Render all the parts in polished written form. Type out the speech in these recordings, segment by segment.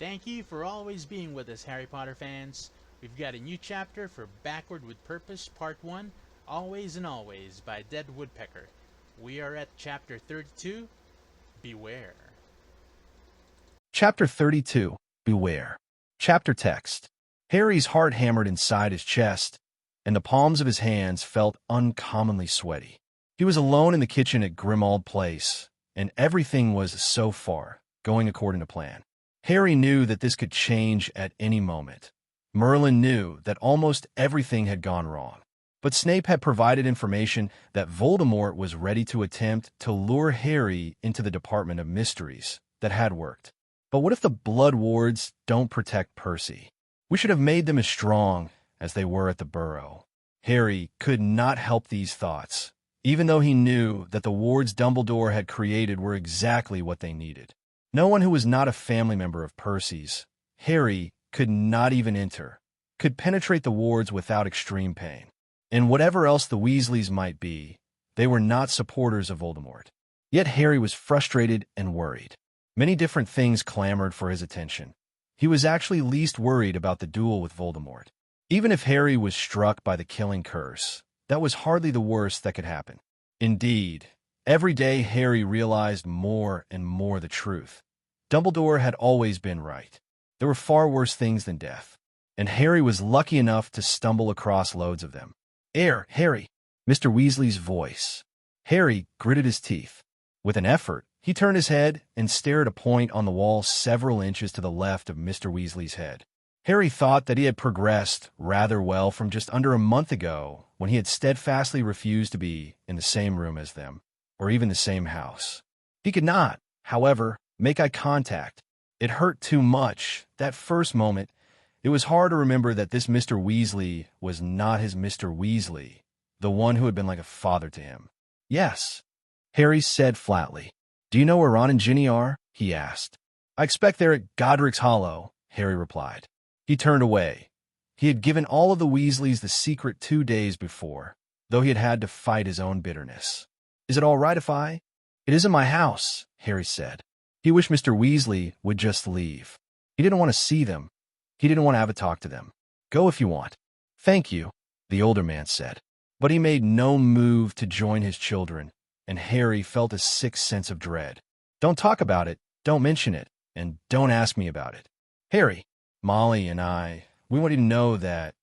Thank you for always being with us, Harry Potter fans. We've got a new chapter for Backward with Purpose, Part 1, Always and Always by Dead Woodpecker. We are at Chapter 32, Beware. Chapter 32, Beware. Chapter text. Harry's heart hammered inside his chest, and the palms of his hands felt uncommonly sweaty. He was alone in the kitchen at Grimmauld Place, and everything was, so far, going according to plan. Harry knew that this could change at any moment. Merlin knew that almost everything had gone wrong. But Snape had provided information that Voldemort was ready to attempt to lure Harry into the Department of Mysteries that had worked. But what if the Blood Wards don't protect Percy? We should have made them as strong as they were at the Burrow. Harry could not help these thoughts, even though he knew that the wards Dumbledore had created were exactly what they needed. No one who was not a family member of Percy's, Harry, could not even enter, could penetrate the wards without extreme pain. And whatever else the Weasleys might be, they were not supporters of Voldemort. Yet Harry was frustrated and worried. Many different things clamored for his attention. He was actually least worried about the duel with Voldemort. Even if Harry was struck by the killing curse, that was hardly the worst that could happen. Indeed, every day Harry realized more and more the truth. Dumbledore had always been right. There were far worse things than death, and Harry was lucky enough to stumble across loads of them. Harry, Mr. Weasley's voice. Harry gritted his teeth. With an effort, he turned his head and stared at a point on the wall several inches to the left of Mr. Weasley's head. Harry thought that he had progressed rather well from just under a month ago when he had steadfastly refused to be in the same room as them, or even the same house. He could not, however, make eye contact. It hurt too much. That first moment, it was hard to remember that this Mr. Weasley was not his Mr. Weasley, the one who had been like a father to him. Yes, Harry said flatly. Do you know where Ron and Ginny are? He asked. I expect they're at Godric's Hollow, Harry replied. He turned away. He had given all of the Weasleys the secret 2 days before, though he had had to fight his own bitterness. Is it all right if I? It isn't my house, Harry said. He wished Mr. Weasley would just leave. He didn't want to see them. He didn't want to have a talk to them. Go if you want. Thank you, the older man said. But he made no move to join his children, and Harry felt a sick sense of dread. Don't talk about it, don't mention it, and don't ask me about it. Harry, Molly and I, we want you to know that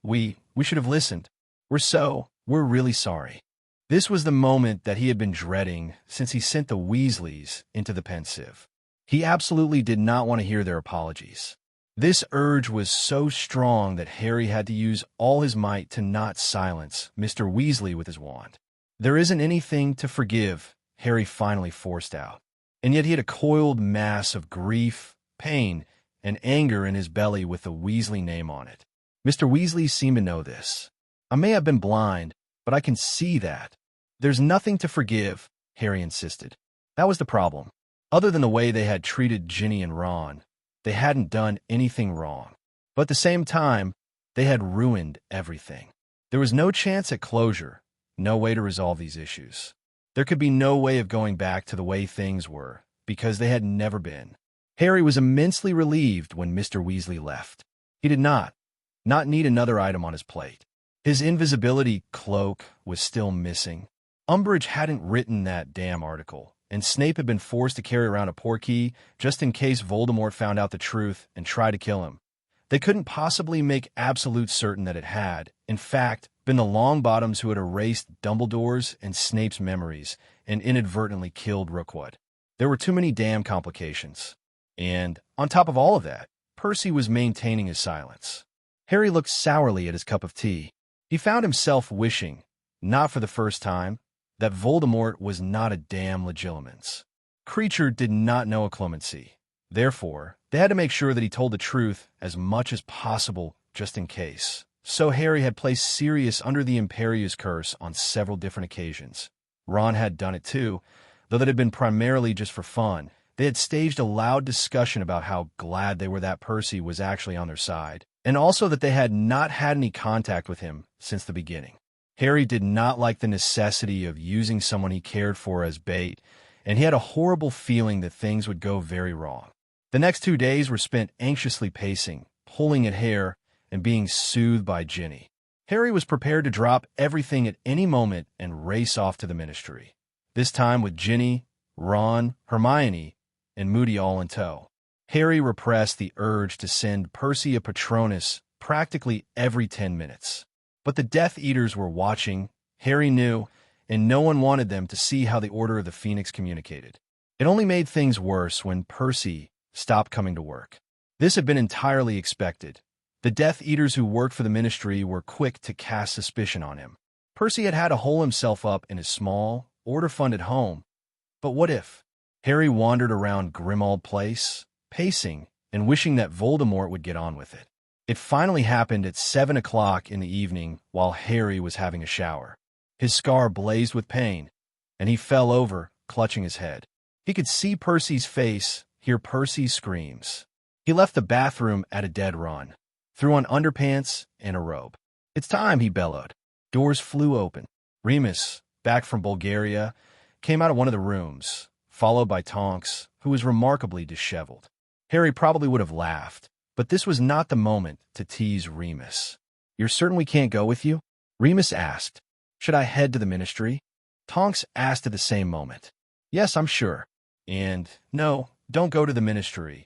we should have listened. We're really sorry. This was the moment that he had been dreading since he sent the Weasleys into the Pensieve. He absolutely did not want to hear their apologies. This urge was so strong that Harry had to use all his might to not silence Mr. Weasley with his wand. There isn't anything to forgive, Harry finally forced out. And yet he had a coiled mass of grief, pain, and anger in his belly with the Weasley name on it. Mr. Weasley seemed to know this. I may have been blind, but I can see that. There's nothing to forgive, Harry insisted. That was the problem. Other than the way they had treated Ginny and Ron, they hadn't done anything wrong. But at the same time, they had ruined everything. There was no chance at closure, no way to resolve these issues. There could be no way of going back to the way things were, because they had never been. Harry was immensely relieved when Mr. Weasley left. He did not need another item on his plate. His invisibility cloak was still missing. Umbridge hadn't written that damn article, and Snape had been forced to carry around a Portkey just in case Voldemort found out the truth and tried to kill him. They couldn't possibly make absolute certain that it had, in fact, been the Longbottoms who had erased Dumbledore's and Snape's memories and inadvertently killed Rookwood. There were too many damn complications. And, on top of all of that, Percy was maintaining his silence. Harry looked sourly at his cup of tea. He found himself wishing, not for the first time, that Voldemort was not a damn Legilimens. Kreacher did not know a clemency. Therefore, they had to make sure that he told the truth as much as possible just in case. So Harry had placed Sirius under the Imperius curse on several different occasions. Ron had done it too, though that had been primarily just for fun. They had staged a loud discussion about how glad they were that Percy was actually on their side, and also that they had not had any contact with him since the beginning. Harry did not like the necessity of using someone he cared for as bait, and he had a horrible feeling that things would go very wrong. The next 2 days were spent anxiously pacing, pulling at hair, and being soothed by Ginny. Harry was prepared to drop everything at any moment and race off to the Ministry, this time with Ginny, Ron, Hermione, and Moody all in tow. Harry repressed the urge to send Percy a Patronus practically every 10 minutes. But the Death Eaters were watching, Harry knew, and no one wanted them to see how the Order of the Phoenix communicated. It only made things worse when Percy stopped coming to work. This had been entirely expected. The Death Eaters who worked for the Ministry were quick to cast suspicion on him. Percy had to hole himself up in his small, order-funded home. But what if? Harry wandered around Grimmauld Place, pacing and wishing that Voldemort would get on with it. It finally happened at 7 o'clock in the evening while Harry was having a shower. His scar blazed with pain, and he fell over, clutching his head. He could see Percy's face, hear Percy's screams. He left the bathroom at a dead run, threw on underpants and a robe. "It's time," he bellowed. Doors flew open. Remus, back from Bulgaria, came out of one of the rooms, followed by Tonks, who was remarkably disheveled. Harry probably would have laughed, but this was not the moment to tease Remus. "You're certain we can't go with you?" Remus asked. "Should I head to the Ministry?" Tonks asked at the same moment. "Yes, I'm sure." And, "No, don't go to the Ministry.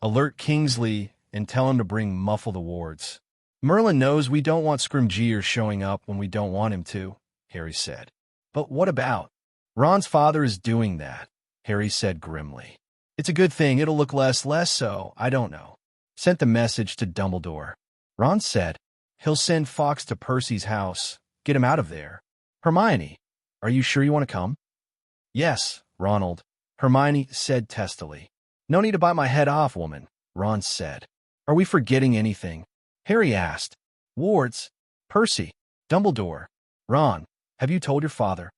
Alert Kingsley and tell him to bring muffled awards. Merlin knows we don't want Scrimgeour showing up when we don't want him to," Harry said. "But what about? Ron's father is doing that," Harry said grimly. "It's a good thing. It'll look less so, I don't know." Sent the message to Dumbledore. Ron said, "He'll send Fawkes to Percy's house. Get him out of there." "Hermione, are you sure you want to come?" "Yes, Ronald," Hermione said testily. "No need to bite my head off, woman," Ron said. "Are we forgetting anything?" Harry asked. "Wards, Percy, Dumbledore, Ron, have you told your father?"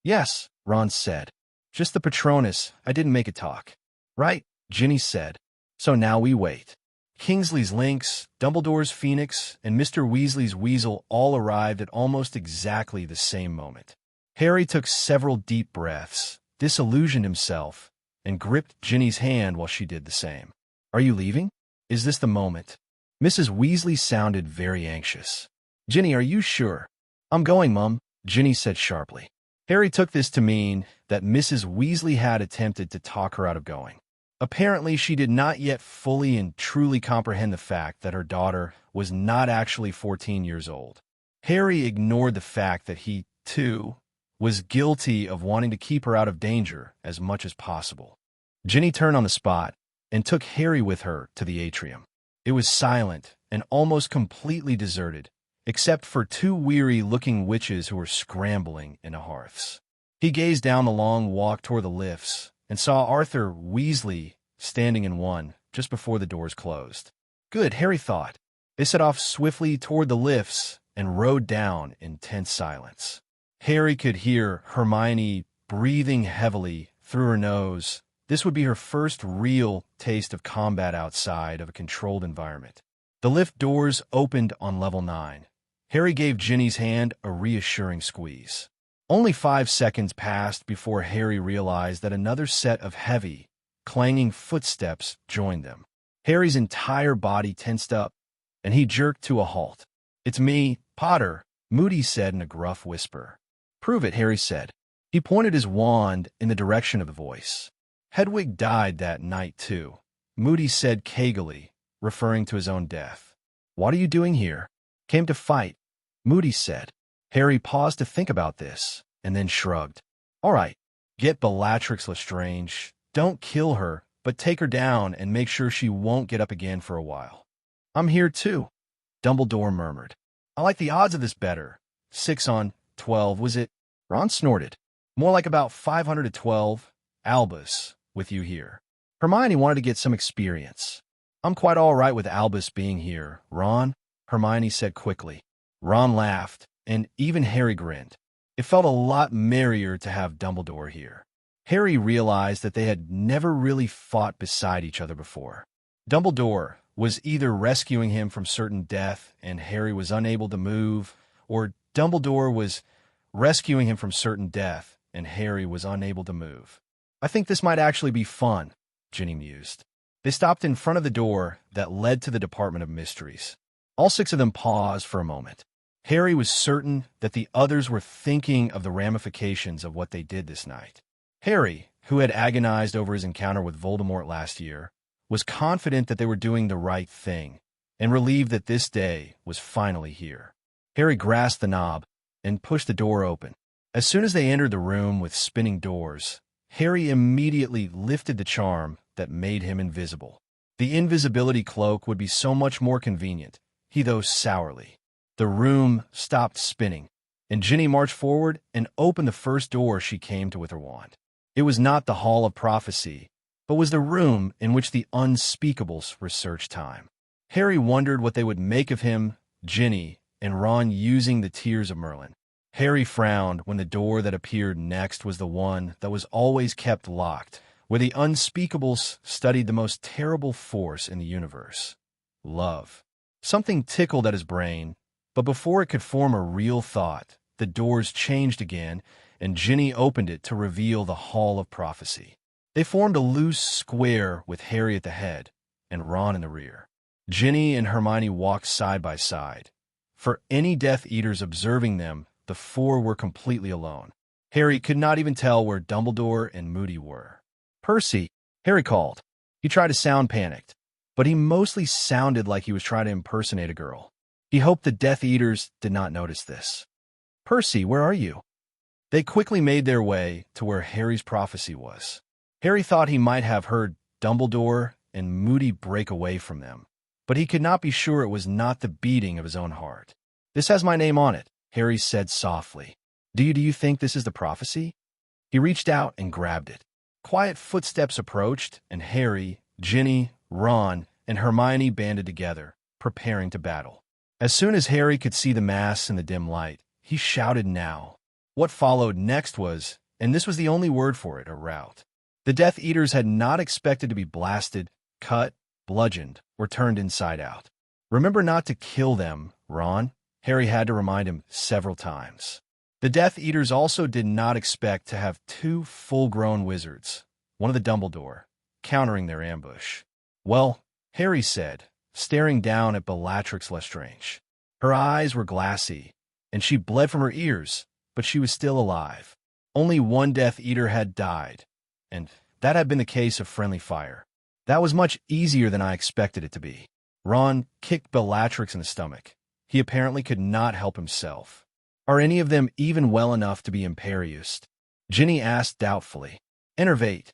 "Yes," Ron said. "Just the Patronus. I didn't make it talk." "Right," Ginny said. "So now we wait." Kingsley's Lynx, Dumbledore's Phoenix, and Mr. Weasley's Weasel all arrived at almost exactly the same moment. Harry took several deep breaths, disillusioned himself, and gripped Ginny's hand while she did the same. "Are you leaving? Is this the moment?" Mrs. Weasley sounded very anxious. "Ginny, are you sure?" "I'm going, Mum," Ginny said sharply. Harry took this to mean that Mrs. Weasley had attempted to talk her out of going. Apparently, she did not yet fully and truly comprehend the fact that her daughter was not actually 14 years old. Harry ignored the fact that he, too, was guilty of wanting to keep her out of danger as much as possible. Ginny turned on the spot and took Harry with her to the atrium. It was silent and almost completely deserted, except for two weary-looking witches who were scrambling in the hearths. He gazed down the long walk toward the lifts and saw Arthur Weasley standing in one just before the doors closed. Good, Harry thought. They set off swiftly toward the lifts and rode down in tense silence. Harry could hear Hermione breathing heavily through her nose. This would be her first real taste of combat outside of a controlled environment. The lift doors opened on level 9. Harry gave Ginny's hand a reassuring squeeze. Only 5 seconds passed before Harry realized that another set of heavy, clanging footsteps joined them. Harry's entire body tensed up, and he jerked to a halt. "It's me, Potter," Moody said in a gruff whisper. "Prove it," Harry said. He pointed his wand in the direction of the voice. "Hedwig died that night, too," Moody said cagily, referring to his own death. "What are you doing here?" "Came to fight," Moody said. Harry paused to think about this, and then shrugged. "All right, get Bellatrix Lestrange. Don't kill her, but take her down and make sure she won't get up again for a while." "I'm here too," Dumbledore murmured. "I like the odds of this better. 6 on 12, was it?" Ron snorted. "More like about 500 to 12. Albus, with you here." Hermione wanted to get some experience. "I'm quite all right with Albus being here, Ron," Hermione said quickly. Ron laughed, and even Harry grinned. It felt a lot merrier to have Dumbledore here. Harry realized that they had never really fought beside each other before. Dumbledore was either rescuing him from certain death and Harry was unable to move, or Dumbledore was rescuing him from certain death and Harry was unable to move. "I think this might actually be fun," Ginny mused. They stopped in front of the door that led to the Department of Mysteries. All 6 of them paused for a moment. Harry was certain that the others were thinking of the ramifications of what they did this night. Harry, who had agonized over his encounter with Voldemort last year, was confident that they were doing the right thing, and relieved that this day was finally here. Harry grasped the knob and pushed the door open. As soon as they entered the room with spinning doors, Harry immediately lifted the charm that made him invisible. The invisibility cloak would be so much more convenient, he thought sourly. The room stopped spinning, and Ginny marched forward and opened the first door she came to with her wand. It was not the Hall of Prophecy, but was the room in which the unspeakables researched time. Harry wondered what they would make of him, Ginny, and Ron using the Tears of Merlin. Harry frowned when the door that appeared next was the one that was always kept locked, where the unspeakables studied the most terrible force in the universe, love. Something tickled at his brain, but before it could form a real thought, the doors changed again, and Ginny opened it to reveal the Hall of Prophecy. They formed a loose square with Harry at the head and Ron in the rear. Ginny and Hermione walked side by side. For any Death Eaters observing them, the 4 were completely alone. Harry could not even tell where Dumbledore and Moody were. "Percy," Harry called. He tried to sound panicked, but he mostly sounded like he was trying to impersonate a girl. He hoped the Death Eaters did not notice this. "Percy, where are you?" They quickly made their way to where Harry's prophecy was. Harry thought he might have heard Dumbledore and Moody break away from them, but he could not be sure it was not the beating of his own heart. "This has my name on it," Harry said softly. Do you think this is the prophecy?" He reached out and grabbed it. Quiet footsteps approached, and Harry, Ginny, Ron, and Hermione banded together, preparing to battle. As soon as Harry could see the mass in the dim light, he shouted now. What followed next was, and this was the only word for it, a rout. The Death Eaters had not expected to be blasted, cut, bludgeoned, or turned inside out. "Remember not to kill them, Ron," Harry had to remind him several times. The Death Eaters also did not expect to have 2 full-grown wizards, one of the Dumbledore, countering their ambush. "Well," Harry said, staring down at Bellatrix Lestrange. Her eyes were glassy, and she bled from her ears, but she was still alive. Only one Death Eater had died, and that had been the case of Friendly Fire. That was much easier than I expected it to be. Ron kicked Bellatrix in the stomach. He apparently could not help himself. "Are any of them even well enough to be Imperiused?" Ginny asked doubtfully. "Enervate,"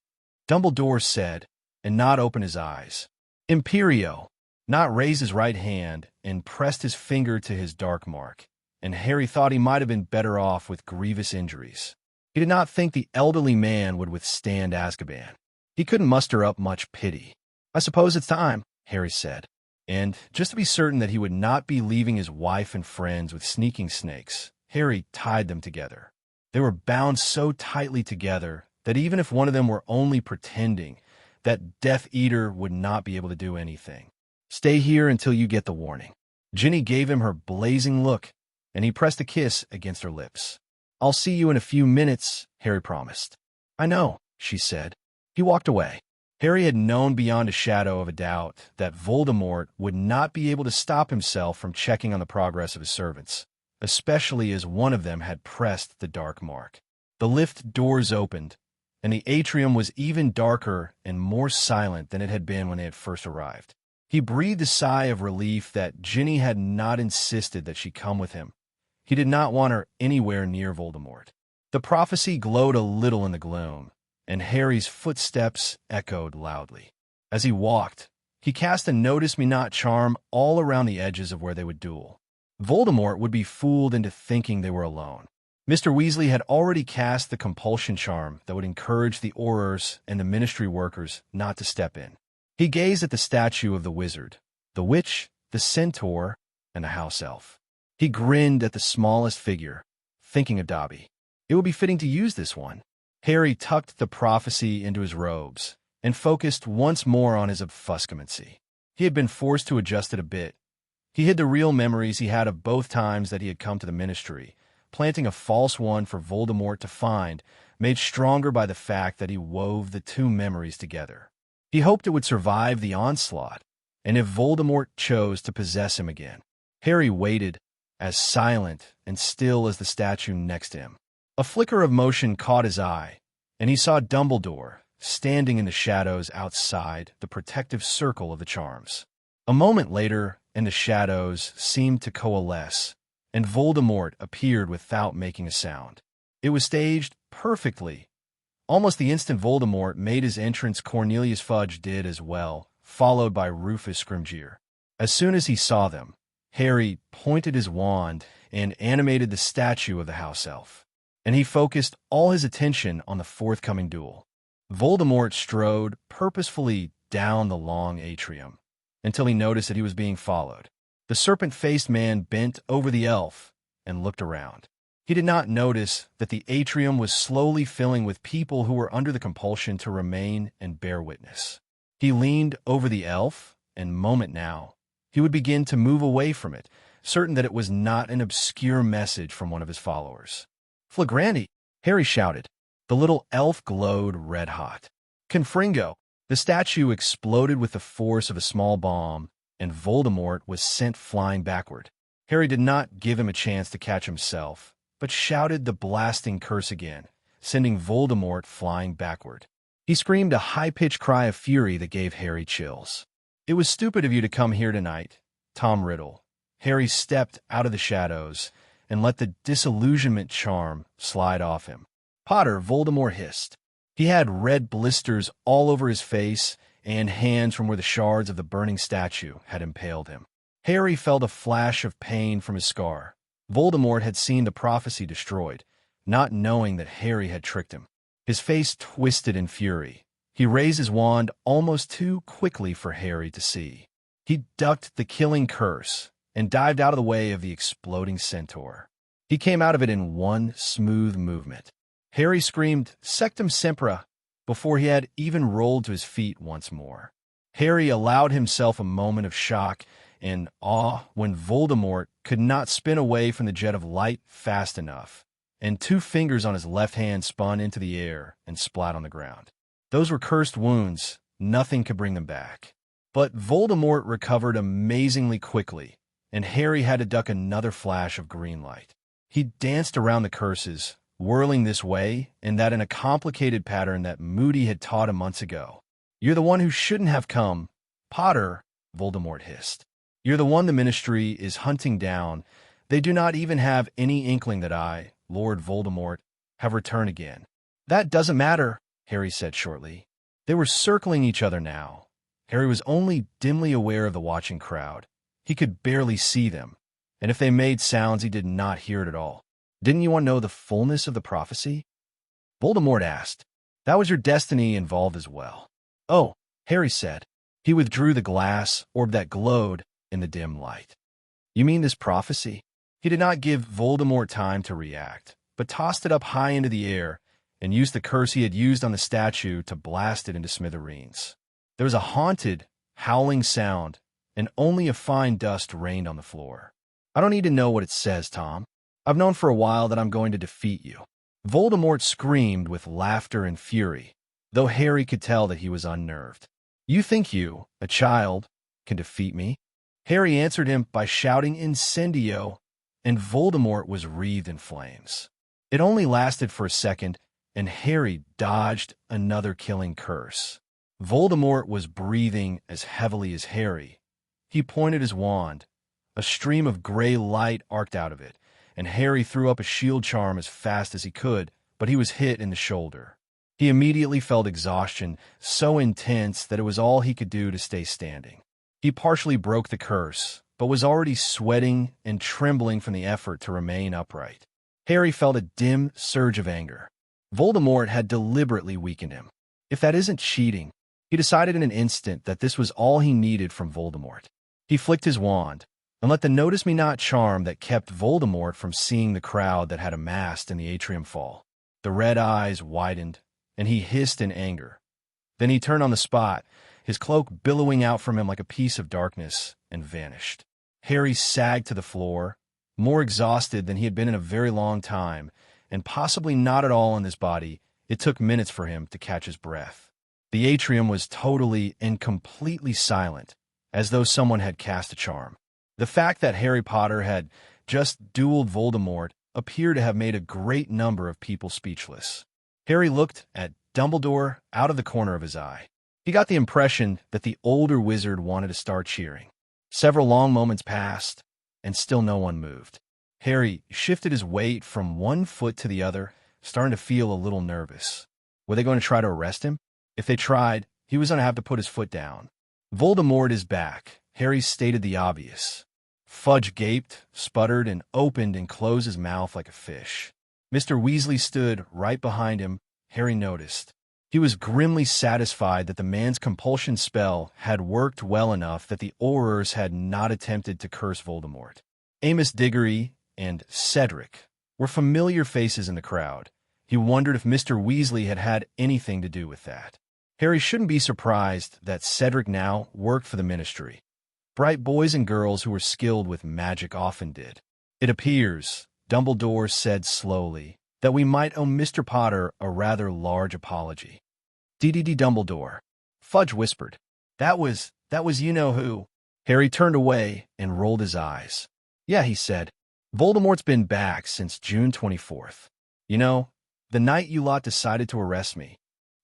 Dumbledore said, and not open his eyes. "Imperio," Not raised his right hand and pressed his finger to his dark mark, and Harry thought he might have been better off with grievous injuries. He did not think the elderly man would withstand Azkaban. He couldn't muster up much pity. "I suppose it's time," Harry said. And just to be certain that he would not be leaving his wife and friends with sneaking snakes, Harry tied them together. They were bound so tightly together that even if one of them were only pretending, that Death Eater would not be able to do anything. "Stay here until you get the warning." Ginny gave him her blazing look, and he pressed a kiss against her lips. "I'll see you in a few minutes," Harry promised. "I know," she said. He walked away. Harry had known beyond a shadow of a doubt that Voldemort would not be able to stop himself from checking on the progress of his servants, especially as one of them had pressed the dark mark. The lift doors opened, and the atrium was even darker and more silent than it had been when they had first arrived. He breathed a sigh of relief that Ginny had not insisted that she come with him. He did not want her anywhere near Voldemort. The prophecy glowed a little in the gloom, and Harry's footsteps echoed loudly. As he walked, he cast a Notice-Me-Not charm all around the edges of where they would duel. Voldemort would be fooled into thinking they were alone. Mr. Weasley had already cast the compulsion charm that would encourage the Aurors and the Ministry workers not to step in. He gazed at the statue of the wizard, the witch, the centaur, and the house elf. He grinned at the smallest figure, thinking of Dobby. It would be fitting to use this one. Harry tucked the prophecy into his robes and focused once more on his obfuscamancy. He had been forced to adjust it a bit. He hid the real memories he had of both times that he had come to the Ministry, planting a false one for Voldemort to find, made stronger by the fact that he wove the 2 memories together. He hoped it would survive the onslaught, and if Voldemort chose to possess him again. Harry waited, as silent and still as the statue next to him. A flicker of motion caught his eye, and he saw Dumbledore standing in the shadows outside the protective circle of the charms. A moment later, and the shadows seemed to coalesce, and Voldemort appeared without making a sound. It was staged perfectly. Almost the instant Voldemort made his entrance, Cornelius Fudge did as well, followed by Rufus Scrimgeour. As soon as he saw them, Harry pointed his wand and animated the statue of the house elf, and he focused all his attention on the forthcoming duel. Voldemort strode purposefully down the long atrium until he noticed that he was being followed. The serpent-faced man bent over the elf and looked around. He did not notice that the atrium was slowly filling with people who were under the compulsion to remain and bear witness. He leaned over the elf, and moment now, he would begin to move away from it, certain that it was not an obscure message from one of his followers. "Flagranti!" Harry shouted. The little elf glowed red-hot. "Confringo!" The statue exploded with the force of a small bomb, and Voldemort was sent flying backward. Harry did not give him a chance to catch himself, but shouted the blasting curse again, sending Voldemort flying backward. He screamed a high-pitched cry of fury that gave Harry chills. "It was stupid of you to come here tonight, Tom Riddle." Harry stepped out of the shadows and let the disillusionment charm slide off him. "Potter," Voldemort hissed. He had red blisters all over his face and hands from where the shards of the burning statue had impaled him. Harry felt a flash of pain from his scar. Voldemort had seen the prophecy destroyed, not knowing that Harry had tricked him. His face twisted in fury. He raised his wand almost too quickly for Harry to see. He ducked the killing curse and dived out of the way of the exploding centaur. He came out of it in one smooth movement. Harry screamed, "Sectum Sempra," before he had even rolled to his feet once more. Harry allowed himself a moment of shock and awe when Voldemort could not spin away from the jet of light fast enough, and 2 fingers on his left hand spun into the air and splat on the ground. Those were cursed wounds. Nothing could bring them back. But Voldemort recovered amazingly quickly, and Harry had to duck another flash of green light. He danced around the curses, whirling this way and that in a complicated pattern that Moody had taught him months ago. "You're the one who shouldn't have come, Potter," Voldemort hissed. "You're the one the Ministry is hunting down. They do not even have any inkling that I, Lord Voldemort, have returned again." "That doesn't matter," Harry said shortly. They were circling each other now. Harry was only dimly aware of the watching crowd. He could barely see them, and if they made sounds, he did not hear it at all. "Didn't you want to know the fullness of the prophecy?" Voldemort asked. "That was your destiny involved as well." "Oh," Harry said. He withdrew the glass orb that glowed in the dim light. "You mean this prophecy?" He did not give Voldemort time to react, but tossed it up high into the air and used the curse he had used on the statue to blast it into smithereens. There was a haunted, howling sound, and only a fine dust rained on the floor. "I don't need to know what it says, Tom. I've known for a while that I'm going to defeat you." Voldemort screamed with laughter and fury, though Harry could tell that he was unnerved. "You think you, a child, can defeat me?" Harry answered him by shouting Incendio, and Voldemort was wreathed in flames. It only lasted for a second, and Harry dodged another killing curse. Voldemort was breathing as heavily as Harry. He pointed his wand. A stream of gray light arced out of it, and Harry threw up a shield charm as fast as he could, but he was hit in the shoulder. He immediately felt exhaustion so intense that it was all he could do to stay standing. He partially broke the curse, but was already sweating and trembling from the effort to remain upright. Harry felt a dim surge of anger. Voldemort had deliberately weakened him. If that isn't cheating, he decided in an instant that this was all he needed from Voldemort. He flicked his wand, and let the Notice Me Not charm that kept Voldemort from seeing the crowd that had amassed in the atrium fall. The red eyes widened, and he hissed in anger. Then he turned on the spot, his cloak billowing out from him like a piece of darkness, and vanished. Harry sagged to the floor, more exhausted than he had been in a very long time, and possibly not at all in this body. It took minutes for him to catch his breath. The atrium was totally and completely silent, as though someone had cast a charm. The fact that Harry Potter had just dueled Voldemort appeared to have made a great number of people speechless. Harry looked at Dumbledore out of the corner of his eye. He got the impression that the older wizard wanted to start cheering. Several long moments passed, and still no one moved. Harry shifted his weight from one foot to the other, starting to feel a little nervous. Were they going to try to arrest him? If they tried, he was going to have to put his foot down. Voldemort is back. Harry stated the obvious. Fudge gaped, sputtered, and opened and closed his mouth like a fish. Mr. Weasley stood right behind him. Harry noticed. He was grimly satisfied that the man's compulsion spell had worked well enough that the Aurors had not attempted to curse Voldemort. Amos Diggory and Cedric were familiar faces in the crowd. He wondered if Mr. Weasley had had anything to do with that. Harry shouldn't be surprised that Cedric now worked for the Ministry. Bright boys and girls who were skilled with magic often did. It appears, Dumbledore said slowly, that we might owe Mr. Potter a rather large apology. D.D.D. Dumbledore. Fudge whispered. That was you-know-who. Harry turned away and rolled his eyes. Yeah, he said. Voldemort's been back since June 24th. You know, the night you lot decided to arrest me.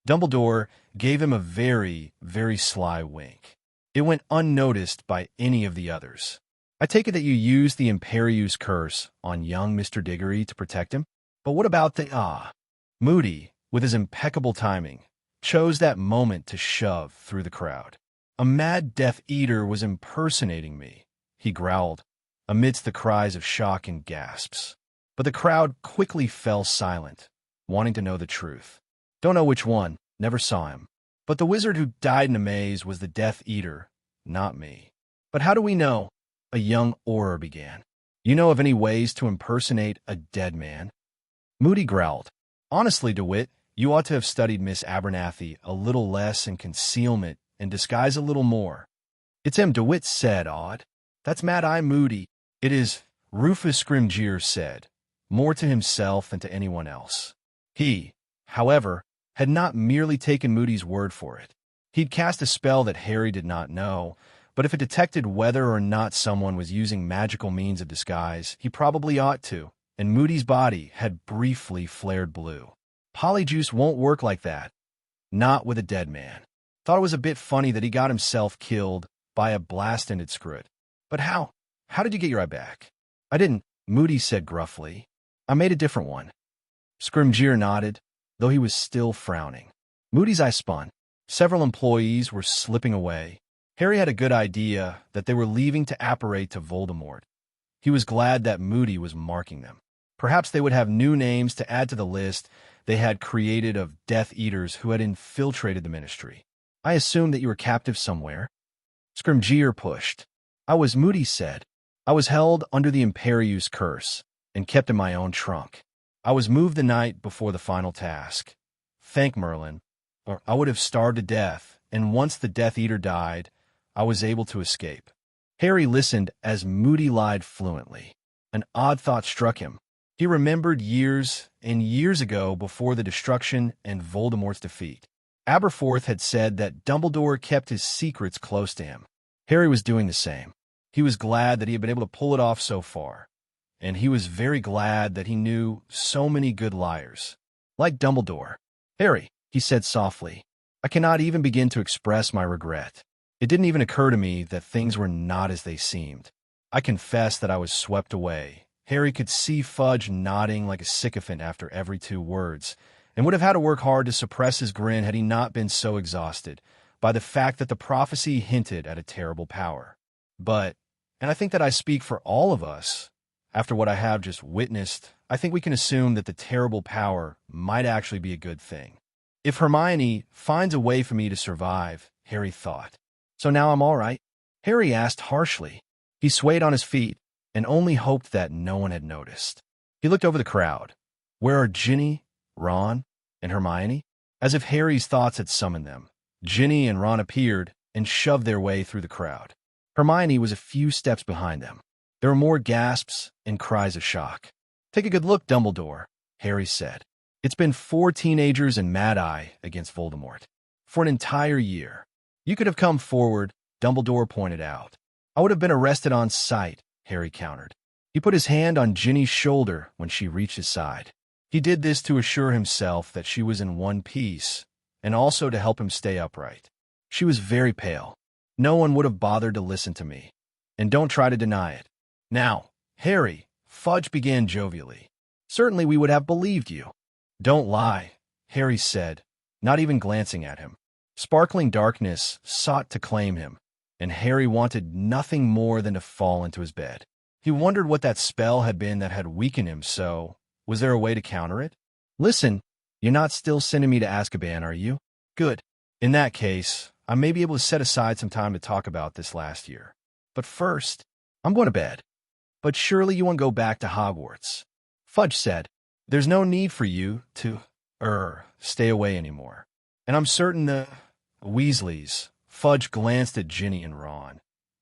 Dumbledore gave him a very, very sly wink. It went unnoticed by any of the others. I take it that you used the Imperius curse on young Mr. Diggory to protect him? But what about Moody, with his impeccable timing, chose that moment to shove through the crowd. A mad Death Eater was impersonating me, he growled, amidst the cries of shock and gasps. But the crowd quickly fell silent, wanting to know the truth. Don't know which one, never saw him. But the wizard who died in a maze was the Death Eater, not me. But how do we know? A young Auror began. You know of any ways to impersonate a dead man? Moody growled. Honestly, DeWitt, you ought to have studied Miss Abernathy a little less in concealment and disguise a little more. It's DeWitt said, Odd. That's Mad-Eye Moody. It is, Rufus Scrimgeour said, more to himself than to anyone else. He, however, had not merely taken Moody's word for it. He'd cast a spell that Harry did not know, but if it detected whether or not someone was using magical means of disguise, he probably ought to, and Moody's body had briefly flared blue. Polyjuice won't work like that. Not with a dead man. Thought it was a bit funny that he got himself killed by a blast-ended Scrut. But how? How did you get your eye back? I didn't, Moody said gruffly. I made a different one. Scrimgeour nodded, though he was still frowning. Moody's eye spun. Several employees were slipping away. Harry had a good idea that they were leaving to apparate to Voldemort. He was glad that Moody was marking them. Perhaps they would have new names to add to the list they had created of Death Eaters who had infiltrated the Ministry. I assumed that you were captive somewhere. Scrimgeour pushed. Moody said. I was held under the Imperius curse and kept in my own trunk. I was moved the night before the final task. Thank Merlin, or I would have starved to death, and once the Death Eater died, I was able to escape. Harry listened as Moody lied fluently. An odd thought struck him. He remembered years and years ago before the destruction and Voldemort's defeat. Aberforth had said that Dumbledore kept his secrets close to him. Harry was doing the same. He was glad that he had been able to pull it off so far. And he was very glad that he knew so many good liars. Like Dumbledore. Harry, he said softly, I cannot even begin to express my regret. It didn't even occur to me that things were not as they seemed. I confess that I was swept away. Harry could see Fudge nodding like a sycophant after every 2 words, and would have had to work hard to suppress his grin had he not been so exhausted by the fact that the prophecy hinted at a terrible power. But, and I think that I speak for all of us, after what I have just witnessed, I think we can assume that the terrible power might actually be a good thing. If Hermione finds a way for me to survive, Harry thought. So now I'm all right? Harry asked harshly. He swayed on his feet and only hoped that no one had noticed. He looked over the crowd. Where are Ginny, Ron, and Hermione? As if Harry's thoughts had summoned them, Ginny and Ron appeared and shoved their way through the crowd. Hermione was a few steps behind them. There were more gasps and cries of shock. Take a good look, Dumbledore, Harry said. It's been 4 teenagers and Mad-Eye against Voldemort. For an entire year. You could have come forward, Dumbledore pointed out. I would have been arrested on sight, Harry countered. He put his hand on Ginny's shoulder when she reached his side. He did this to assure himself that she was in one piece, and also to help him stay upright. She was very pale. No one would have bothered to listen to me. And don't try to deny it. Now, Harry, Fudge began jovially. Certainly we would have believed you. Don't lie, Harry said, not even glancing at him. Sparkling darkness sought to claim him, and Harry wanted nothing more than to fall into his bed. He wondered what that spell had been that had weakened him so. Was there a way to counter it? Listen, you're not still sending me to Azkaban, are you? Good. In that case, I may be able to set aside some time to talk about this last year. But first, I'm going to bed. But surely you won't go back to Hogwarts. Fudge said, there's no need for you to, stay away anymore. And I'm certain the Weasleys. Fudge glanced at Ginny and Ron.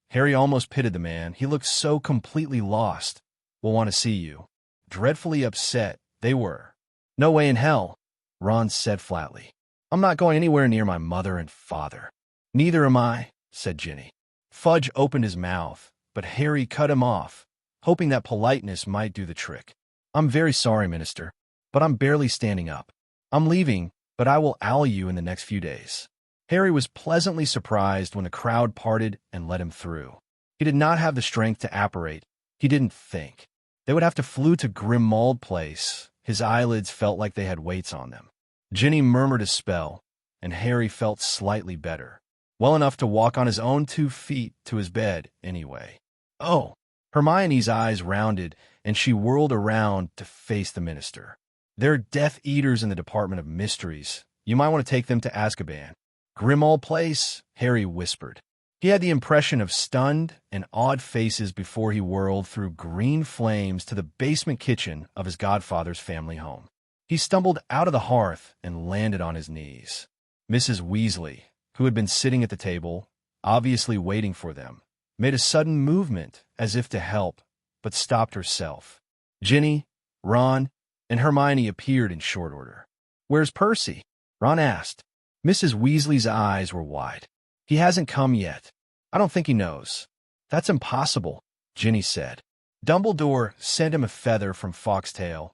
Harry almost pitied the man. He looked so completely lost. Will want to see you. Dreadfully upset, they were. No way in hell, Ron said flatly. I'm not going anywhere near my mother and father. Neither am I, said Ginny. Fudge opened his mouth, but Harry cut him off, hoping that politeness might do the trick. I'm very sorry, Minister, but I'm barely standing up. I'm leaving, but I will owl you in the next few days. Harry was pleasantly surprised when the crowd parted and let him through. He did not have the strength to apparate. He didn't think. They would have to flew to Grimmauld Place. His eyelids felt like they had weights on them. Ginny murmured a spell, and Harry felt slightly better. Well enough to walk on his own 2 feet to his bed, anyway. Oh! Hermione's eyes rounded, and she whirled around to face the Minister. There are Death Eaters in the Department of Mysteries. You might want to take them to Azkaban. Grimmauld Place, Harry whispered. He had the impression of stunned and awed faces before he whirled through green flames to the basement kitchen of his godfather's family home. He stumbled out of the hearth and landed on his knees. Mrs. Weasley, who had been sitting at the table, obviously waiting for them, made a sudden movement as if to help, but stopped herself. Ginny, Ron, and Hermione appeared in short order. Where's Percy? Ron asked. Mrs. Weasley's eyes were wide. He hasn't come yet. I don't think he knows. That's impossible, Ginny said. Dumbledore sent him a feather from Foxtail.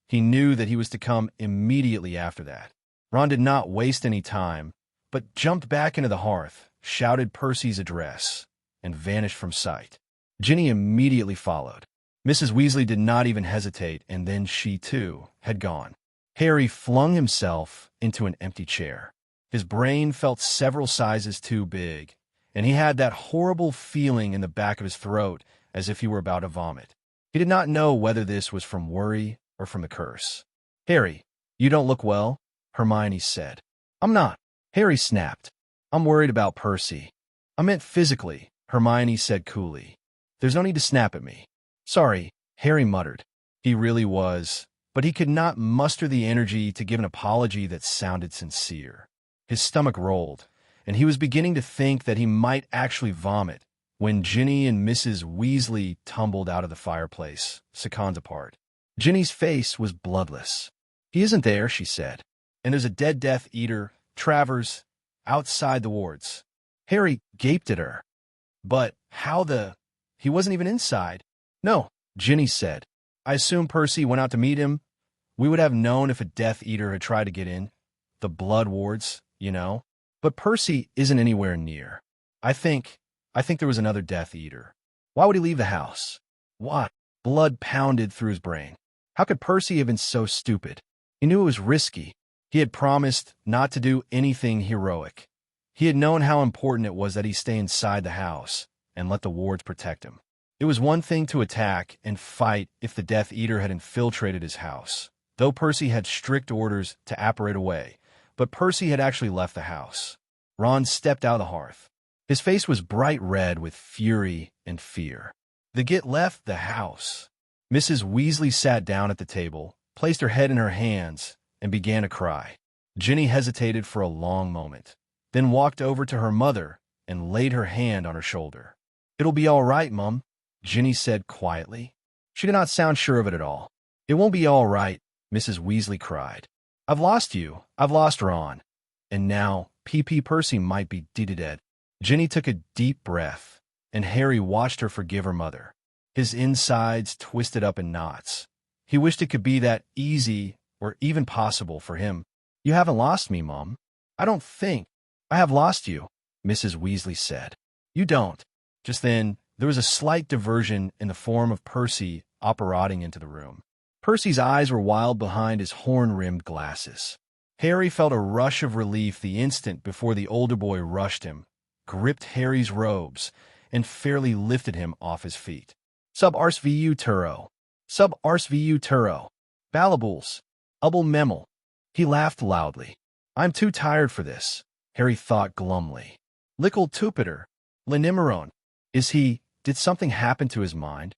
He knew that he was to come immediately after that. Ron did not waste any time, but jumped back into the hearth, shouted Percy's address, and vanished from sight. Ginny immediately followed. Mrs. Weasley did not even hesitate, and then she, too, had gone. Harry flung himself into an empty chair. His brain felt several sizes too big, and he had that horrible feeling in the back of his throat as if he were about to vomit. He did not know whether this was from worry or from the curse. Harry, you don't look well, Hermione said. I'm not, Harry snapped. I'm worried about Percy. I meant physically, Hermione said coolly. There's no need to snap at me. Sorry, Harry muttered. He really was, but he could not muster the energy to give an apology that sounded sincere. His stomach rolled, and he was beginning to think that he might actually vomit when Ginny and Mrs. Weasley tumbled out of the fireplace, seconds apart. Ginny's face was bloodless. He isn't there, she said, and there's a dead Death Eater, Travers, outside the wards. Harry gaped at her. But how the... He wasn't even inside. No, Ginny said. I assume Percy went out to meet him. We would have known if a Death Eater had tried to get in. The blood wards, you know. But Percy isn't anywhere near. I think there was another Death Eater. Why would he leave the house? Why? Blood pounded through his brain. How could Percy have been so stupid? He knew it was risky. He had promised not to do anything heroic. He had known how important it was that he stay inside the house and let the wards protect him. It was one thing to attack and fight if the Death Eater had infiltrated his house, though Percy had strict orders to apparate away. But Percy had actually left the house. Ron stepped out of the hearth. His face was bright red with fury and fear. The Git left the house. Mrs. Weasley sat down at the table, placed her head in her hands, and began to cry. Ginny hesitated for a long moment, then walked over to her mother and laid her hand on her shoulder. It'll be all right, Mum, Ginny said quietly. She did not sound sure of it at all. It won't be all right, Mrs. Weasley cried. I've lost you. I've lost Ron. And now P.P. Percy might be dead. Ginny took a deep breath, and Harry watched her forgive her mother. His insides twisted up in knots. He wished it could be that easy or even possible for him. "You haven't lost me, Mom." "I don't think I have lost you," Mrs. Weasley said. "You don't." Just then, there was a slight diversion in the form of Percy apparating into the room. Percy's eyes were wild behind his horn-rimmed glasses. Harry felt a rush of relief the instant before the older boy rushed him, gripped Harry's robes, and fairly lifted him off his feet. "Sub ars vu turo. Sub ars vu turo. Balabuls. Ubble memel." He laughed loudly. "I'm too tired for this," Harry thought glumly. "Lickle Tupiter. Lenimeron. Did something happen to his mind?"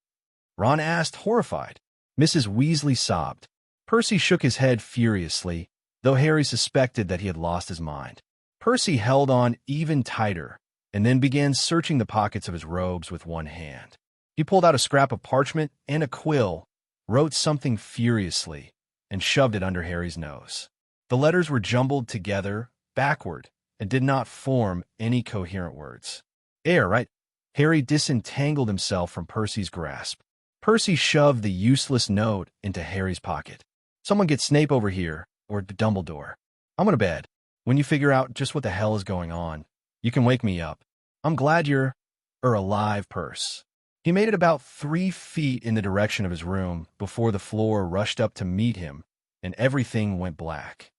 Ron asked, horrified. Mrs. Weasley sobbed. Percy shook his head furiously, though Harry suspected that he had lost his mind. Percy held on even tighter, and then began searching the pockets of his robes with one hand. He pulled out a scrap of parchment and a quill, wrote something furiously, and shoved it under Harry's nose. The letters were jumbled together, backward, and did not form any coherent words. Right? Harry disentangled himself from Percy's grasp. Percy shoved the useless note into Harry's pocket. "Someone get Snape over here, or Dumbledore. I'm going to bed. When you figure out just what the hell is going on, you can wake me up. I'm glad you're alive, Perce." He made it about 3 feet in the direction of his room before the floor rushed up to meet him, and everything went black.